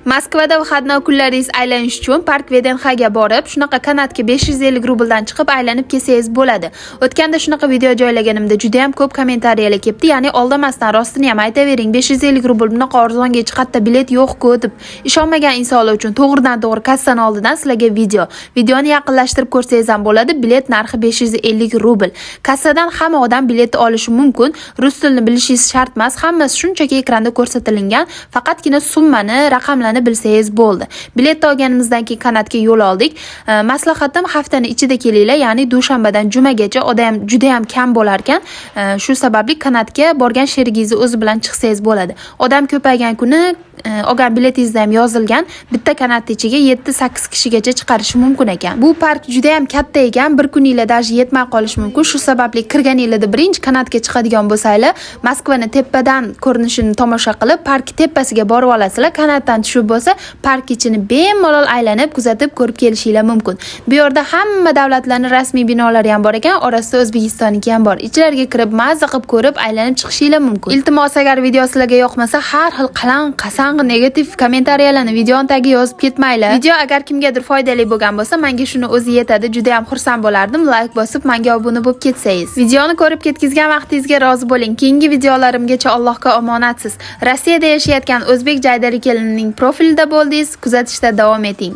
Moskvada Vyxadnoy kunlaringiz aylanish uchun Park VDNXga borib, shunaqa kanatga 550 rubldan chiqib aylanib kelsangiz bo'ladi. O'tganda shunaqa video joylaganimda juda ham ko'p kommentariyalar kelibdi. Ya'ni oldamasdan rostini ham aytavering, 550 rubl bunaqa arzonga hech qayerda bilet yo'q-ku deb. Ishonmagan insonlar uchun to'g'ridan-to'g'ri kassaning oldidan sizlarga videoni yaqinlashtirib ko'rsangiz ham bo'ladi. Bilet narxi 550 rubl. Kassadan hamma odam biletni olishi mumkin. Rus tilini bilishingiz shart emas. Hammasi shunchaki ekranda ko'rsatilgan. Faqatgina summani, raqamlarni bilsangiz bo'ldi. Bilet olganimizdan keyin kanatga yo'l oldik. Maslahatim haftaning ichida kelinglar, ya'ni dushanbadan jumagacha odam juda ham kam bo'lar ekan. Shu sababli kanatga borgan sherigingizni o'zi bilan chiqsangiz bo'ladi. Odam ko'paygan kuni olgan biletingizda ham yozilgan, bitta kanat ichiga 7-8 kishigacha chiqarish mumkin ekan. Bu park juda ham katta ekan, bir kuningizda даже yetmay qolish mumkin. Shu sababli kirganingizda birinchi kanatga chiqadigan bo'lsanglar, Moskvani tepadan ko'rinishini tomosha qilib, park tepasiga borib olasizlar. Kanatdan tushib bo'lsa, park ichini bemalol aylanib, kuzatib ko'rib kelishingiz mumkin. Bu yerda hamma davlatlarning rasmiy binolari ham bor ekan, orasida O'zbekistonniki ham bor. Ichlarga kirib, mazza qilib ko'rib, aylanib chiqishingiz mumkin. Iltimos, agar video sizlarga yoqmasa, har xil qasang negativ kommentariyalarni videoning tagiga yozib ketmanglar. Video agar kimgadir foydali bo'lgan bo'lsa, menga shuni o'zi yetadi. Juda ham xursand bo'lardim. Like bosib, menga obuna bo'lib ketsangiz. Videoni ko'rib ketkizgan vaqtingizga rozi bo'ling. Keyingi videolarimgacha Allohga omonatsiz. Rossiyada yashayotgan o'zbek jaydari kelinining profilida bo'ldingiz. Kuzatishda davom eting.